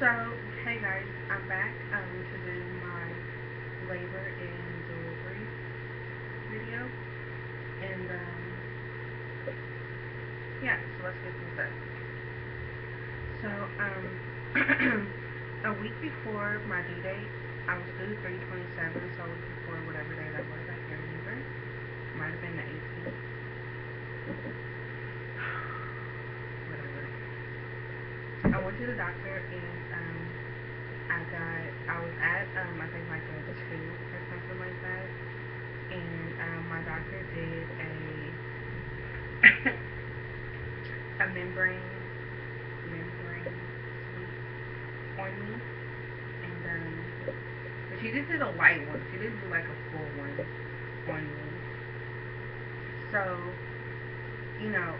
So, hey guys, I'm back to do my labor and delivery video, and yeah, so let's get this up. So, a week before my due date, I was due 3/27, so a week before whatever day that was, I can't remember. Might have been the 18th, whatever. I went to the doctor and I was at I think like a 2 or something like that, and my doctor did a membrane sweep on me, and but she just did a light one. She didn't do like a full one on me. So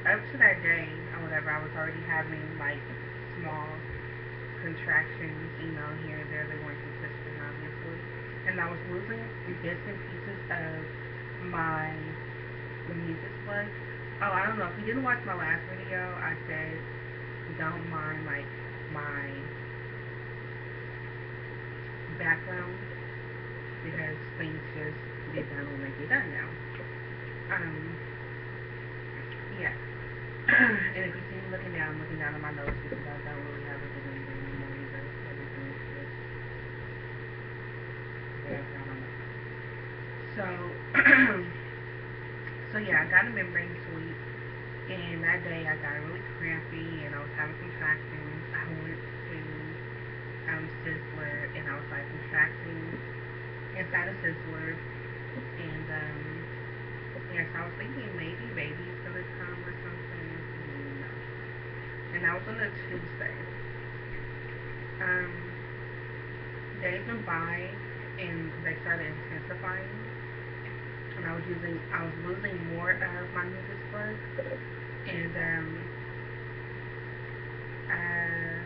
up to that day or whatever, I was already having like small contractions, here and there. They weren't consistent, obviously, and I was losing bits and pieces of my mucus plug. Oh, I don't know. If you didn't watch my last video, I said don't mind like my background because things just get done when they get done now. Um, yeah. And if you see me looking down, I'm looking down at my nose because I don't really have a good anything anymore either. Everything's just whatever, I don't know. So, so yeah, I got a membrane sweep, and that day I got really crampy and I was having contractions. I went to Sizzler and I was like contracting inside a Sizzler, and yeah, so I was thinking maybe baby's gonna come or something. No. And that was on a Tuesday. Um, Days went by and they started intensifying, and I was losing more of my mucus plug, and uh,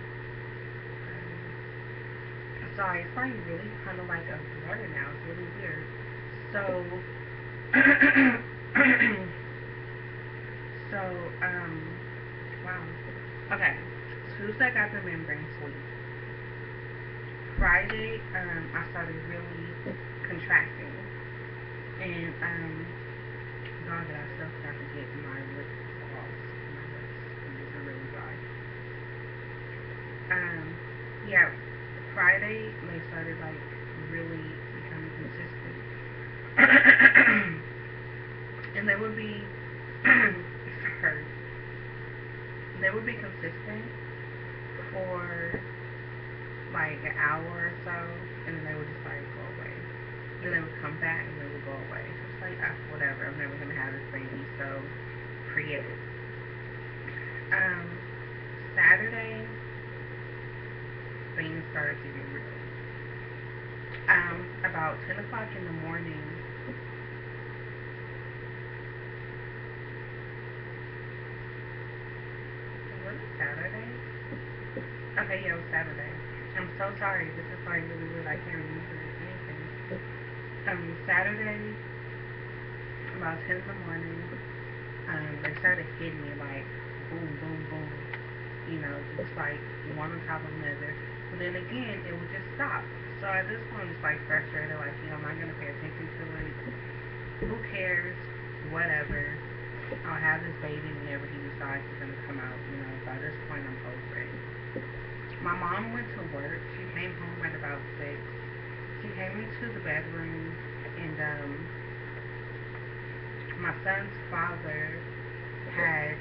sorry, it's probably really kind of like a blur now. It's really weird. So, so, wow. Okay. Tuesday I got the membrane sweep. Friday, I started really contracting. And, God, I still have to get my lips off. My lips, these are really dry. Um, yeah, Friday, they started, like, really becoming consistent. And they would be, sorry, they would be consistent for like an hour or so, and then they would just like go away. Then they would come back and they would go away. So it's like, whatever. I'm never gonna have this baby, so forget it. Um, Saturday, things started to get real. About 10 o'clock in the morning, was it Saturday? Okay, yeah, it was Saturday. I'm so sorry. This is like really weird. I can't remember anything. Saturday, about 10 in the morning, they started hitting me like boom, boom, boom. Just like one on top of another. But then again, it would just stop. So at this point, it's like frustrated. Like, I'm not gonna pay attention to it. Who cares? Whatever. I'll have this baby whenever he decides he's gonna come out. By this point, I'm over it. My mom went to work. She came home at about 6. She came into the bedroom, and my son's father had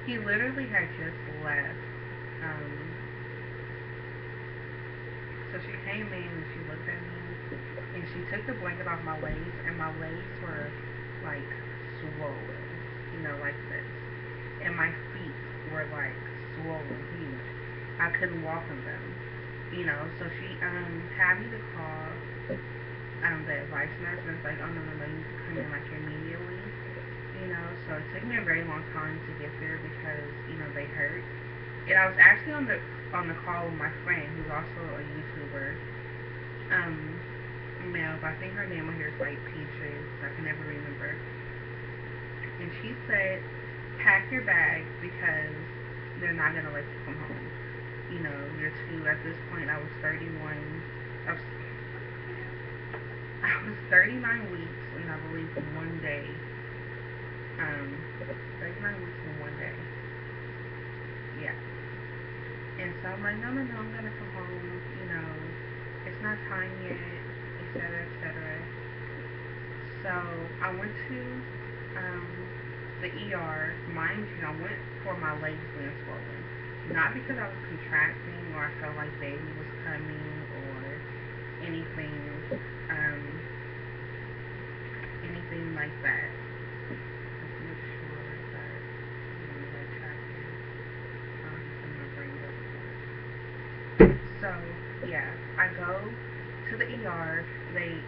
he literally had just left. Um, so she came in and she looked at me and she took the blanket off my legs, and my legs were like swollen, like this, and my feet were like swollen, huge. I couldn't walk on them, So she had me to call the advice nurse, and it's like, oh no, no, no, you need to come in like immediately. So it took me a very long time to get there because they hurt. And I was actually on the call with my friend who's also a YouTuber. Male, but I think her name on here is like Peaches. I can never remember. And she said, pack your bags because they're not gonna let you come home. year two. At this point, I was 31. I was, I was 39 weeks, and I believe 1 day. Um, 39 weeks and 1 day. Yeah. And so I'm like, no, no, no, I'm gonna come home. It's not time yet, etc., etc. So I went to um, the ER. Mind you, I went for my legs being swollen. Not because I was contracting or I felt like baby was coming or anything, um, anything like that. Let's make sure that that tracking. I'm gonna bring this up. So yeah, I go to the ER. They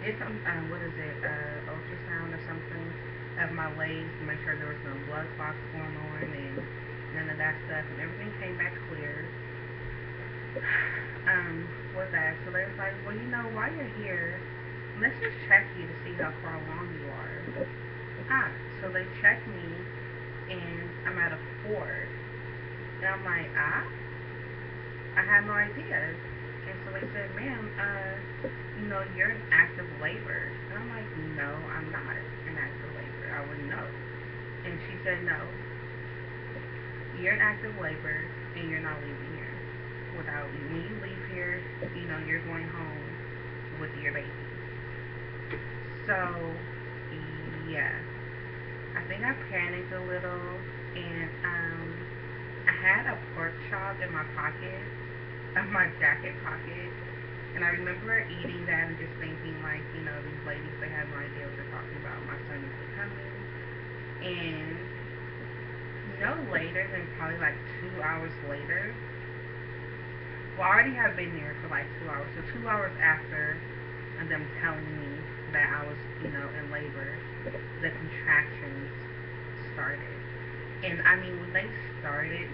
did some what is it, ultrasound or something of my legs to make sure there was no blood clots going on and none of that stuff, and everything came back clear. With that, so they was like, well, while you're here, let's just check you to see how far along you are. So they checked me, and I'm at a 4, and I'm like, I had no idea. And so they said, ma'am, you're in active labor. And I'm like, no, I'm not in active labor. I wouldn't know. And she said, no, you're in active labor and you're not leaving here without you. When you leave here, you're going home with your baby. So, yeah. I think I panicked a little, and I had a pork chop in my pocket, in my jacket pocket, and I remember eating that and just thinking, like, these ladies, they have no idea what they're talking about. My son is becoming. And no later than probably like 2 hours later, well, I already have been there for like 2 hours. So 2 hours after them telling me that I was, in labor, the contractions started. And I mean, when they started.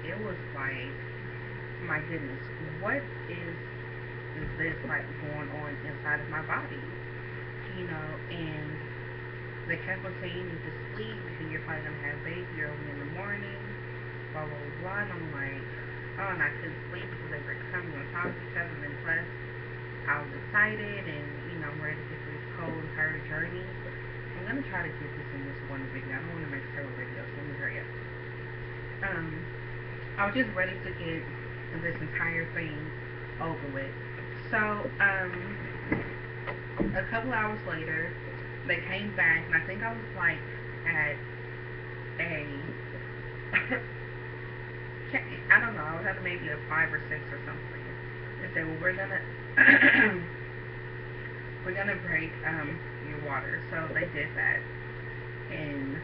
It was like, my goodness, what is this like going on inside of my body? And they kept on saying you need to sleep because you're probably gonna have a baby early in the morning, blah blah blah. And I'm like, oh, and I couldn't sleep because they were coming on top of each other. And then plus, I was excited and I'm ready to get through this whole entire journey. I'm gonna try to get this in this one video. I don't want to make several videos. So let me hurry up. I was just ready to get this entire thing over with. So, a couple hours later, they came back, and I think I was like at a, I don't know, I was at maybe a 5 or 6 or something. They said, well, we're gonna break your water. So they did that, and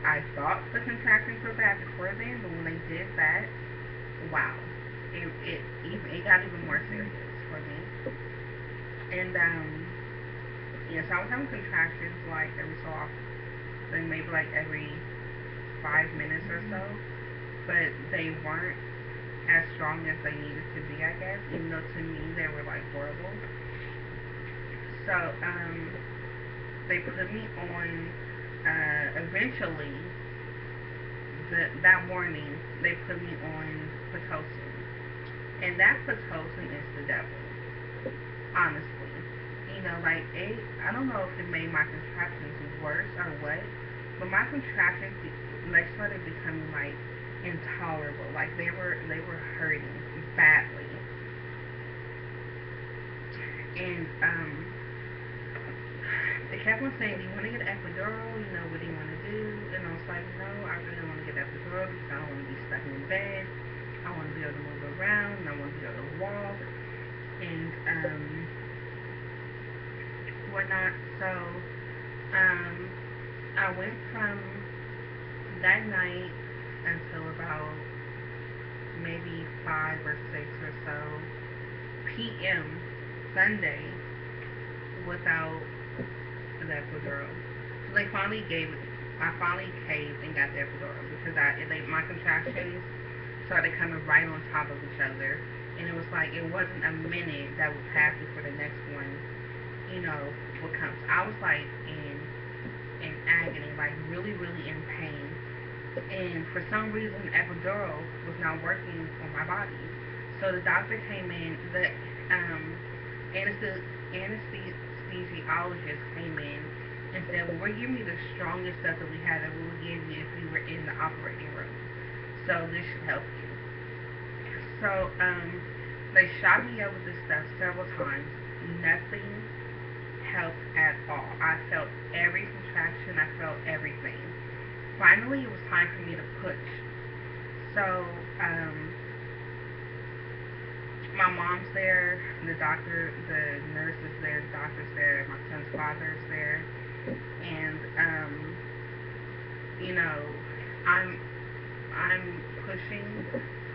I thought the contractions were bad before then, but when they did that, wow, it got even more serious for me. And yeah, so I was having contractions like every so often, maybe like every 5 minutes or so, but they weren't as strong as they needed to be, I guess. Even though to me they were like horrible. So they put me on. Eventually, that morning, they put me on Pitocin. And that Pitocin is the devil, honestly. Like, I don't know if it made my contractions worse or what, but my contractions, they started becoming, like, intolerable. Like, they were hurting badly. And, they kept on saying, do you want to get an epidural? What do you want to do? And I was like, no, I really don't want to get an epidural because I don't want to be stuck in bed. I want to be able to move around, and I want to be able to walk, and whatnot. So, I went from that night until about maybe 5 or 6 or so p.m. Sunday without the epidural. So they finally gave it. I finally caved and got the epidural because my contractions started coming right on top of each other, and it was like it wasn't a minute that would pass before the next one, would come. So I was like in agony, like really, really in pain. and for some reason epidural was not working on my body. So the doctor came in, the um, anesthesiologist came in and said, well, we're giving you the strongest stuff that we had that we would give you if we were in the operating room. So this should help you. So they shot me up with this stuff several times. Nothing helped at all. I felt every contraction. I felt everything. Finally, it was time for me to push. So my mom's there, the doctor, the nurse is there, the doctor's there, my son's father is there, and you know, I'm I'm pushing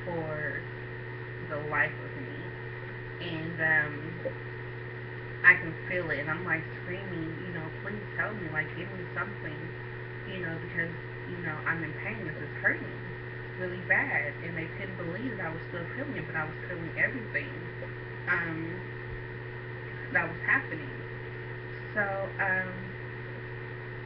for the life of me, and I can feel it, and I'm like screaming, please help me, like give me something, because I'm in pain. This is hurting really bad, and they couldn't believe that I was still feeling it, but I was feeling everything um, that was happening. So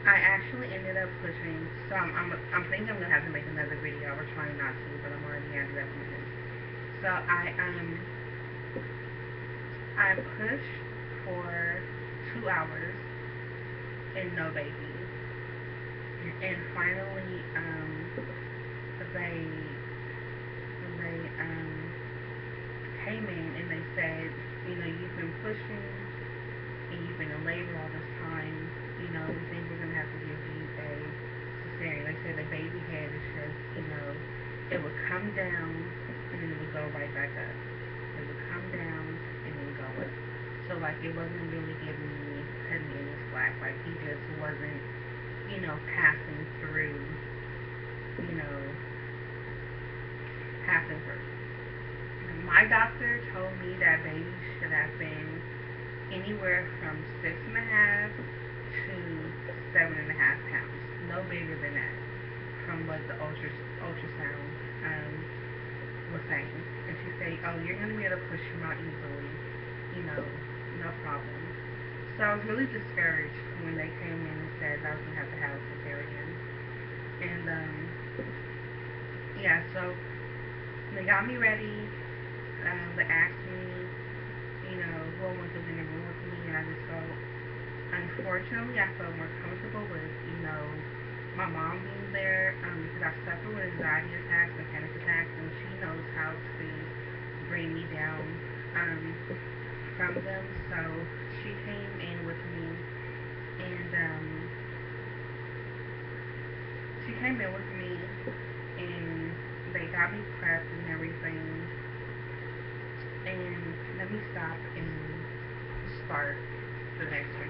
I actually ended up pushing. So I'm thinking I'm gonna have to make another video. I was trying not to, but I'm already at that point. So I pushed for 2 hours and no baby, and finally they came in and they said, you've been pushing and you've been in labor all this time. We think we're gonna have to give you a cesarean. They said the baby head is just, it would come down and then it would go right back up. It would come down and then go up. So like it wasn't really giving me cutting any slack. Like he just wasn't, passing through, you know, passing through. My doctor told me that baby should have been anywhere from 6.5 to 7.5 pounds, no bigger than that, from what the ultrasound was saying. And she said, "Oh, you're gonna be able to push him out easily, no problem." So I was really discouraged when they came in and said that I was gonna have to have a cesarean. And yeah, so they got me ready. They asked me, who I wanted to be in the room with me, and I just felt, unfortunately, I felt more comfortable with, my mom being there, because I suffer with anxiety attacks and panic attacks, and she knows how to bring me down from them. So she came in with me, and she came in with me, and they got me prepped and everything. And let me stop and start the next one.